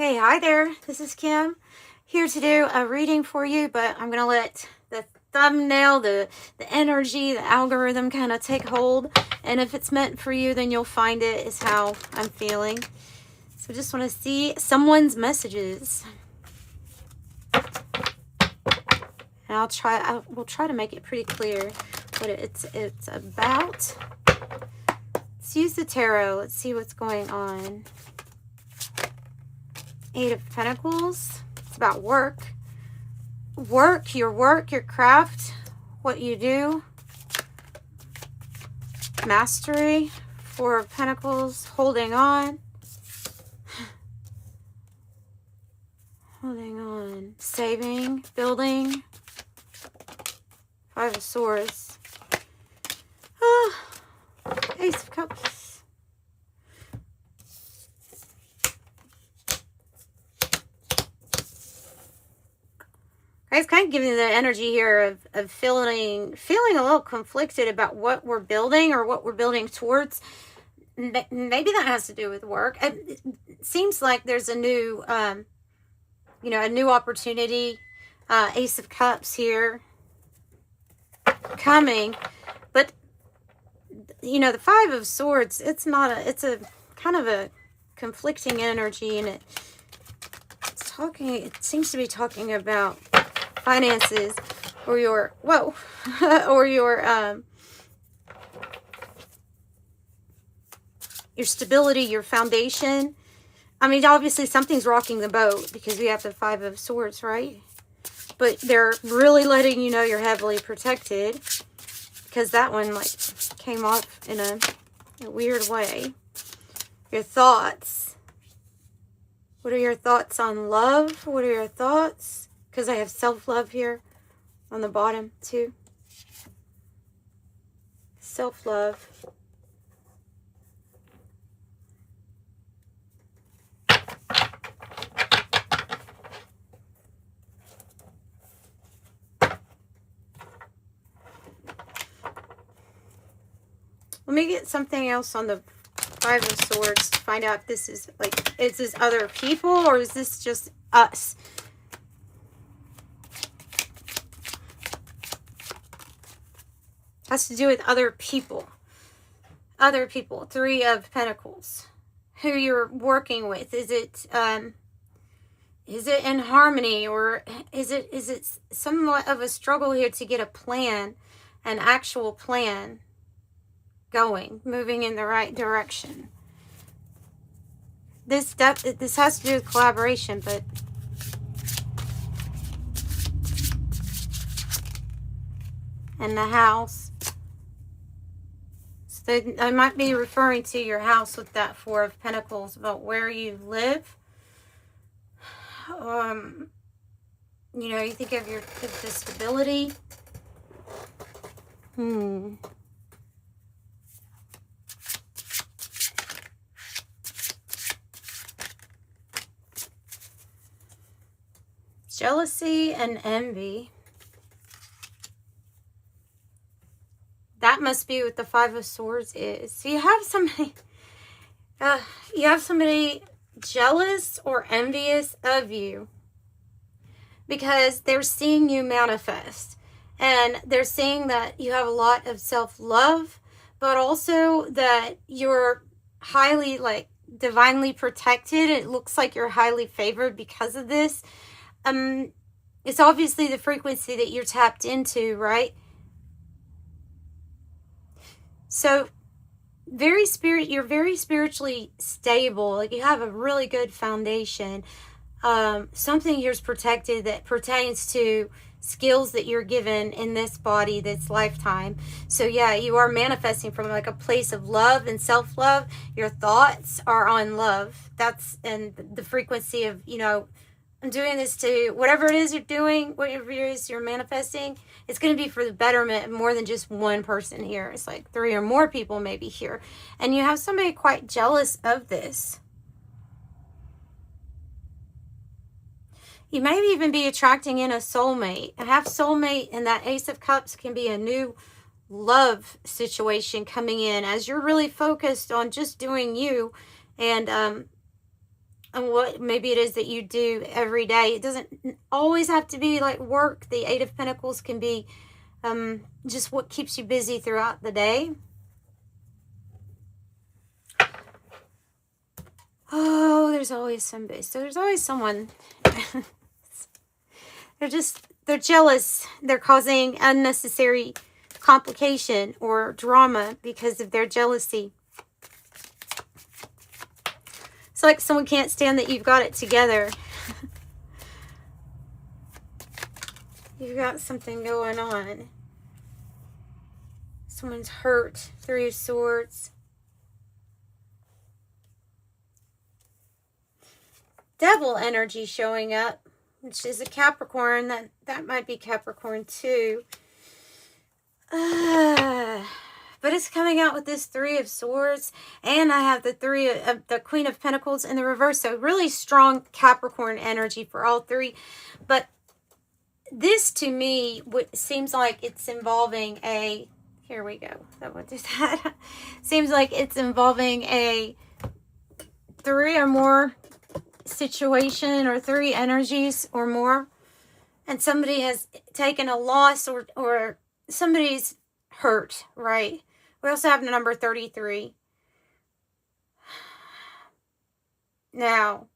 Hey, hi there. This is Kim here to do a reading for you, but I'm going to let the thumbnail, the energy, the algorithm kind of take hold. And if it's meant for you, then you'll find it is how I'm feeling. So just want to see someone's messages. And we'll try to make it pretty clear what it's about. Let's use the tarot. Let's see what's going on. Eight of Pentacles. It's about work. Work, your craft, what you do. Mastery. Four of Pentacles. Holding on. Holding on. Saving. Building. Five of Swords. Ace of Cups. It's kind of giving the energy here of feeling a little conflicted about what we're building or what we're building towards. Maybe that has to do with work. It seems like there's a new, a new opportunity. Ace of Cups here coming, but the Five of Swords. It's a kind of a conflicting energy, and it seems to be talking about finances or your or your stability, your foundation. I mean, obviously something's rocking the boat because we have the Five of Swords, right? But they're really letting you know you're heavily protected, because that one came off in a weird way. Your thoughts. What are your thoughts on love? What are your thoughts? Because I have self-love here on the bottom too. Self-love. Let me get something else on the Five of Swords to find out if this is is this other people or is this just us? Has to do with other people. Other people. Three of Pentacles. Who you're working with. Is it in harmony, or is it somewhat of a struggle here to get a plan, an actual plan going, moving in the right direction? This has to do with collaboration, but and the house. So I might be referring to your house with that Four of Pentacles, about where you live. You think of the stability. Jealousy and envy. That must be what the Five of Swords is. So you have somebody jealous or envious of you because they're seeing you manifest, and they're seeing that you have a lot of self-love, but also that you're highly divinely protected. It looks like you're highly favored because of this. It's obviously the frequency that you're tapped into, right? So you're very spiritually stable. You have a really good foundation. Something here's protected that pertains to skills that you're given in this body, this lifetime. So yeah, you are manifesting from a place of love and self-love. Your thoughts are on love. That's in the frequency of, I'm doing this to whatever it is you're doing, whatever it is you're manifesting. It's going to be for the betterment of more than just one person here. It's three or more people maybe here. And you have somebody quite jealous of this. You may even be attracting in a soulmate. A half soulmate, and that Ace of Cups can be a new love situation coming in as you're really focused on just doing you and and what maybe it is that you do every day. It doesn't always have to be like work. The Eight of Pentacles can be just what keeps you busy throughout the day. Oh, there's always somebody. So there's always someone. They're jealous. They're causing unnecessary complication or drama because of their jealousy. It's like someone can't stand that you've got it together. You've got something going on. Someone's hurt. Three of Swords. Devil energy showing up, which is a Capricorn. That might be Capricorn too. But it's coming out with this Three of Swords, and I have the Queen of Pentacles in the reverse. So really strong Capricorn energy for all three. But this to me seems like it's involving a, here we go. What is that? Seems like it's involving a three or more situation, or three energies or more, and somebody has taken a loss, or somebody's hurt, right? We also have the number 33. Now,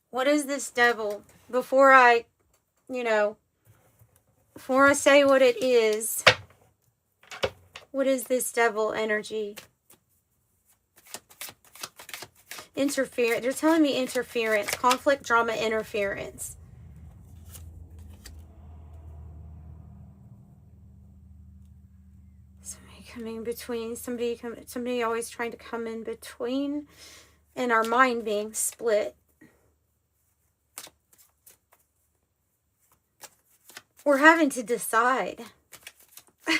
what is this devil? Before I say what it is, what is this devil energy? Interference. They're telling me interference, conflict, drama, interference. Somebody coming between. Somebody always trying to come in between, and our mind being split. We're having to decide. Know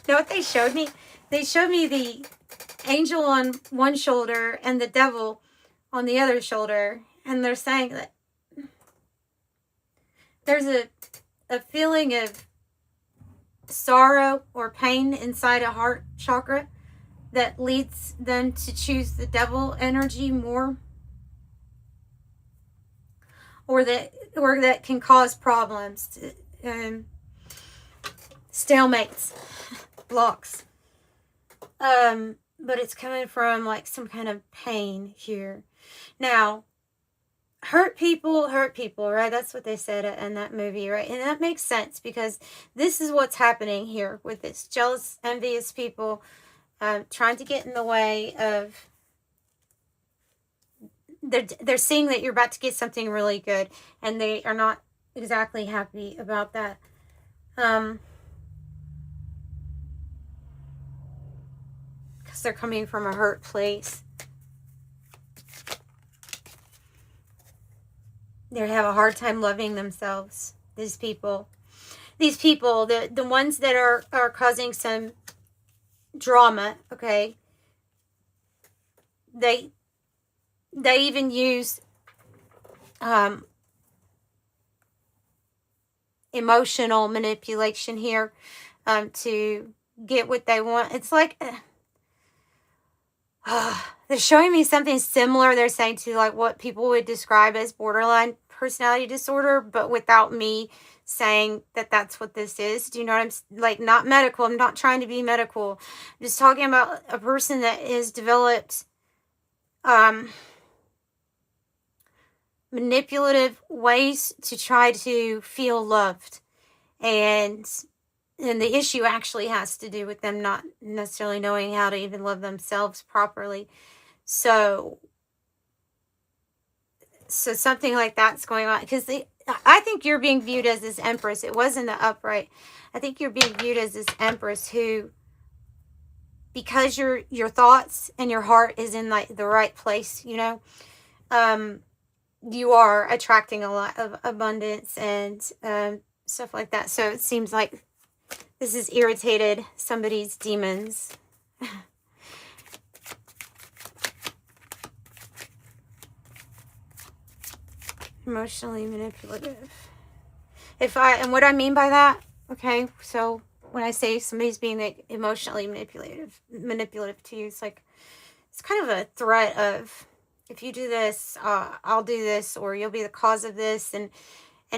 what they showed me? They showed me the angel on one shoulder and the devil on the other shoulder, and they're saying that there's a feeling of sorrow or pain inside a heart chakra that leads them to choose the devil energy more, or that can cause problems, stalemates, blocks. But it's coming from like some kind of pain here. Now, hurt people, right? That's what they said in that movie, right? And that makes sense, because this is what's happening here with this jealous, envious people trying to get in the way of... They're seeing that you're about to get something really good, and they are not exactly happy about that. They're coming from a hurt place. They have a hard time loving themselves. These people, the ones that are causing some drama, okay? They even use emotional manipulation here to get what they want. It's like... they're showing me something similar. They're saying to like what people would describe as borderline personality disorder, but without me saying that that's what this is. Do you know what I'm like? Not medical. I'm not trying to be medical. I'm just talking about a person that has developed manipulative ways to try to feel loved, and the issue actually has to do with them not necessarily knowing how to even love themselves properly. So something like that's going on. Because I think you're being viewed as this Empress. It wasn't the upright. I think you're being viewed as this Empress who, because your thoughts and your heart is in like the right place, you are attracting a lot of abundance and stuff like that. So it seems like this has irritated somebody's demons. Emotionally manipulative. And what I mean by that, okay, so when I say somebody's being like emotionally manipulative to you, it's like it's kind of a threat of, if you do this, I'll do this, or you'll be the cause of this, and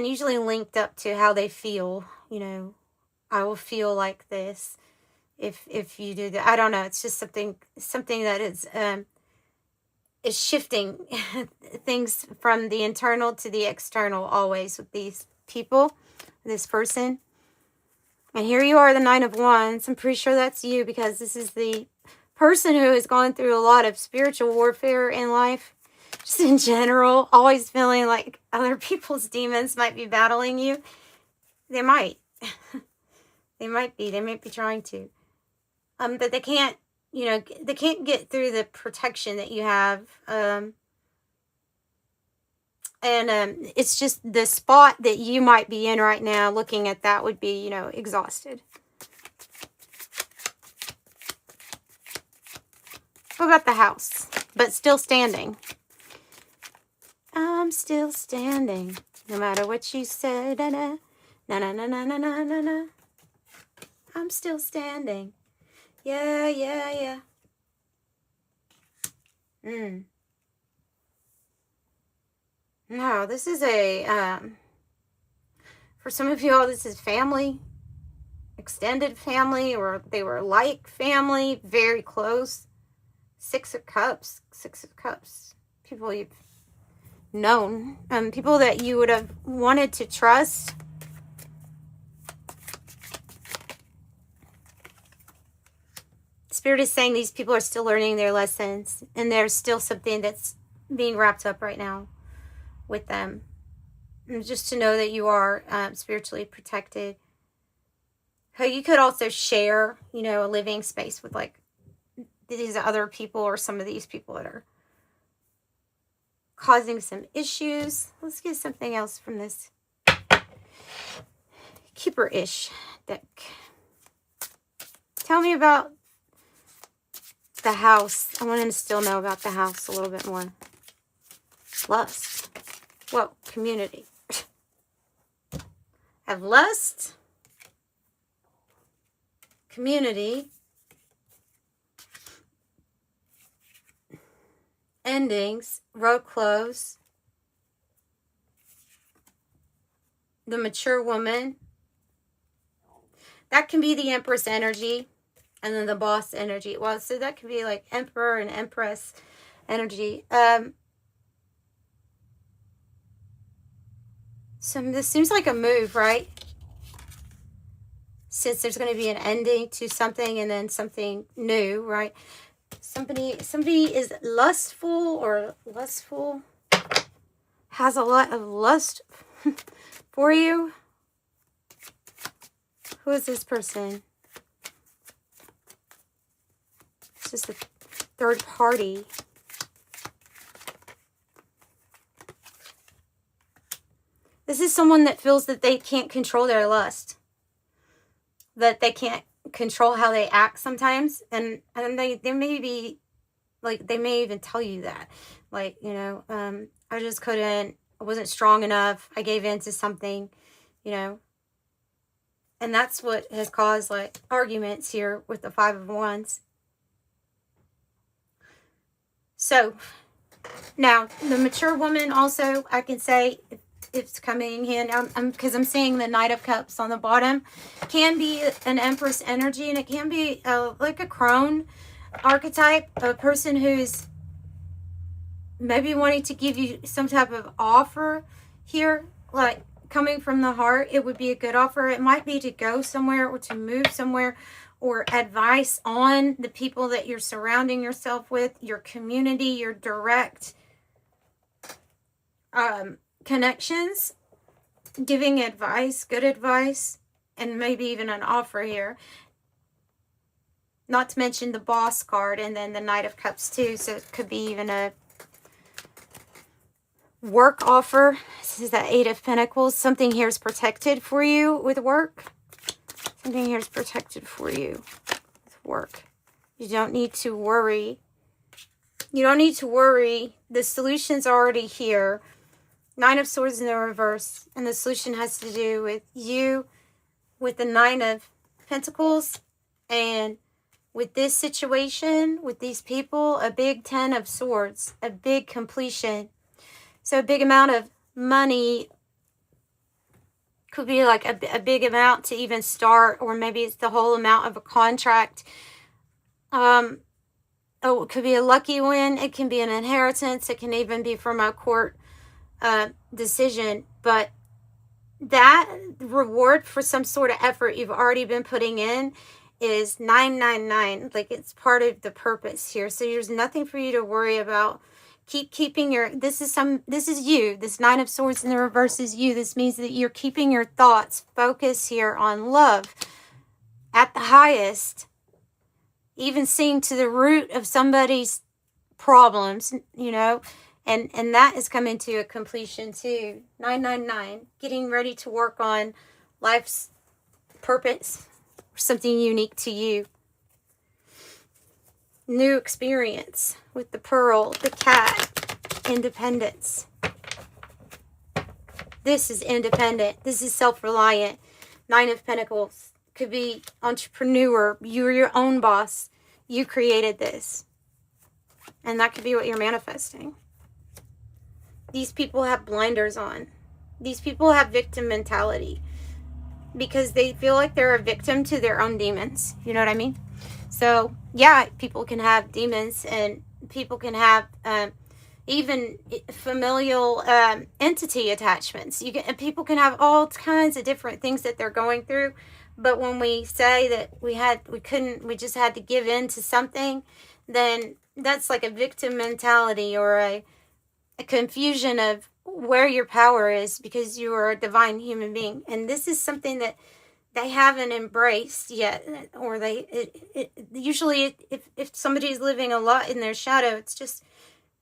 usually linked up to how they feel. You know, I will feel like this if you do that. I don't know. It's just something that is shifting things from the internal to the external always with these people, this person. And here you are, the Nine of Wands. I'm pretty sure that's you, because this is the person who is going through a lot of spiritual warfare in life, just in general, always feeling like other people's demons might be battling you. They might. They might be trying to. But they can't, you know, they can't get through the protection that you have. It's just the spot that you might be in right now, looking at that would be, you know, exhausted. What about the house? But still standing. I'm still standing, no matter what you said. Na na na na na na na na na. I'm still standing. Yeah, yeah, yeah. No, this is a, for some of y'all, this is family, extended family, or they were like family, very close. Six of Cups. People you've known, people that you would have wanted to trust. Spirit is saying these people are still learning their lessons, and there's still something that's being wrapped up right now with them. And just to know that you are spiritually protected. You could also share, you know, a living space with like these other people, or some of these people that are causing some issues. Let's get something else from this Kipper-ish deck. Tell me about the house. I want to still know about the house a little bit more. Lust. Whoa, community. Have lust, community, endings, road close, the mature woman. That can be the Empress energy, and then the boss energy. Well, so that could be like Emperor and Empress energy. So this seems like a move, right? Since there's going to be an ending to something and then something new, right? Somebody is lustful, has a lot of lust for you. Who is this person? It's just a third party. This is someone that feels that they can't control their lust. That they can't control how they act sometimes. And they may be, like, they may even tell you that. Like, you know, I just couldn't, I wasn't strong enough. I gave in to something, you know. And that's what has caused, like, arguments here with the Five of Wands. So, now, the mature woman also, I can say, it's coming in, because I'm seeing the Knight of Cups on the bottom, can be an Empress energy, and it can be like a crone archetype, a person who's maybe wanting to give you some type of offer here, like coming from the heart. It would be a good offer. It might be to go somewhere or to move somewhere, or advice on the people that you're surrounding yourself with, your community, your direct connections, giving advice, good advice, and maybe even an offer here. Not to mention the Boss card and then the Knight of Cups too. So it could be even a work offer. This is the Eight of Pentacles. Something here is protected for you with work. Something here is protected for you with work. You don't need to worry. You don't need to worry. The solution's already here. Nine of Swords in the reverse. And the solution has to do with you, with the Nine of Pentacles, and with this situation, with these people, a big 10 of swords, a big completion. So a big amount of money could be like a big amount to even start, or maybe it's the whole amount of a contract. Oh, it could be a lucky win. It can be an inheritance. It can even be from a court decision. But that reward for some sort of effort you've already been putting in is 999. Like, it's part of the purpose here. So there's nothing for you to worry about. Keep keeping your, this is you. This 9 of Swords in the reverse is you. This means that you're keeping your thoughts focused here on love at the highest, even seeing to the root of somebody's problems, you know, and that is coming to a completion too. 999, getting ready to work on life's purpose, something unique to you. New experience with the pearl, the cat, independence. This is independent. This is self-reliant. 9 of Pentacles. Could be entrepreneur. You're your own boss. You created this. And that could be what you're manifesting. These people have blinders on. These people have victim mentality because they feel like they're a victim to their own demons. You know what I mean? So, yeah, people can have demons, and people can have even familial entity attachments. People can have all kinds of different things that they're going through. But when we say that we just had to give in to something, then that's like a victim mentality, or a confusion of where your power is, because you are a divine human being. And this is something that they haven't embraced yet, or usually if somebody's living a lot in their shadow, it's just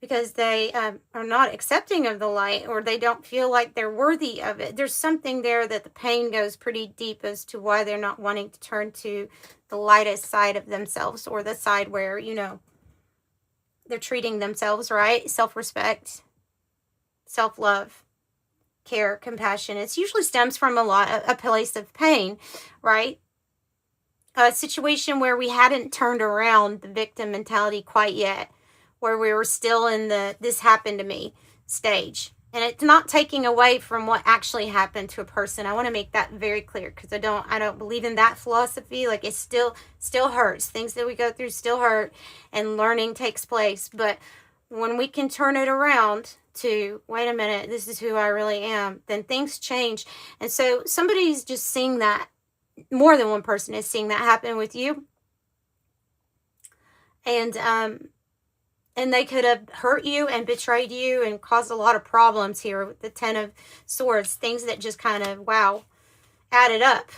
because they are not accepting of the light, or they don't feel like they're worthy of it. There's something there that the pain goes pretty deep as to why they're not wanting to turn to the lightest side of themselves, or the side where, you know, they're treating themselves right. Self-respect, self-love, care, compassion. It usually stems from a place of pain, right? A situation where we hadn't turned around the victim mentality quite yet, where we were still in the this happened to me stage. And it's not taking away from what actually happened to a person. I want to make that very clear, because I don't believe in that philosophy. Like, it still hurts. Things that we go through still hurt, and learning takes place. But when we can turn it around to, wait a minute, this is who I really am, then things change. And so somebody's just seeing that, more than one person is seeing that happen with you. And they could have hurt you and betrayed you and caused a lot of problems here with the 10 of Swords. Things that just kind of, wow, added up.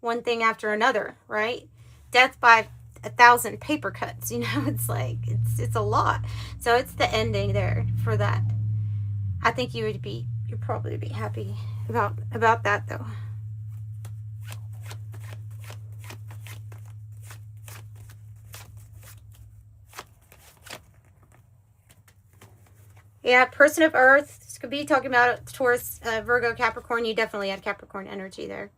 One thing after another, right? Death by 1,000 paper cuts, you know? It's like, it's a lot. So it's the ending there for that. I think you'd probably be happy about that, though. Yeah, person of Earth. This could be talking about Taurus, Virgo, Capricorn. You definitely had Capricorn energy there.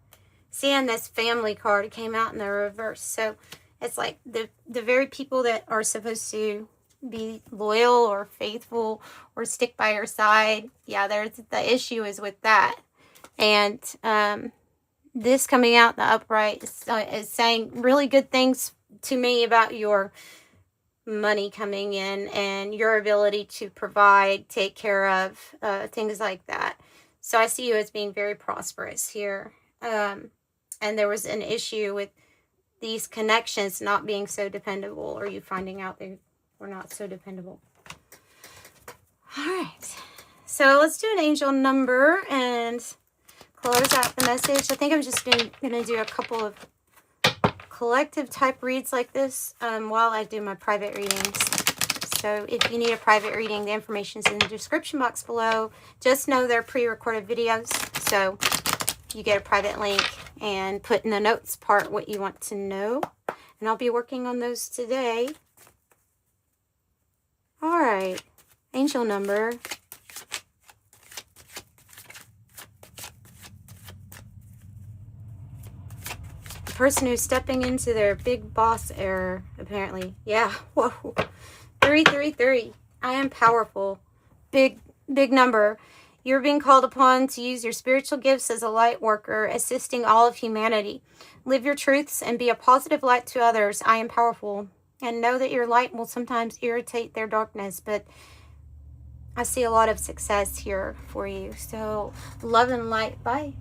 Seeing this family card, it came out in the reverse. So it's like the very people that are supposed to be loyal or faithful or stick by your side. Yeah, the issue is with that. And this coming out in the upright is saying really good things to me about your money coming in and your ability to provide, take care of, things like that. So I see you as being very prosperous here. And there was an issue with these connections not being so dependable, or you finding out they were not so dependable. All right. So let's do an angel number and close out the message. I think I'm just going to do a couple of collective type reads like this while I do my private readings. So if you need a private reading, the information is in the description box below. Just know they're pre-recorded videos, so you get a private link, and put in the notes part what you want to know, and I'll be working on those today. All right, angel number. person who's stepping into their big boss error, apparently. Yeah. Whoa. 333. I am powerful. Big number. You're being called upon to use your spiritual gifts as a light worker, assisting all of humanity. Live your truths and be a positive light to others. I am powerful. And know that your light will sometimes irritate their darkness, but I see a lot of success here for you. So, love and light. Bye.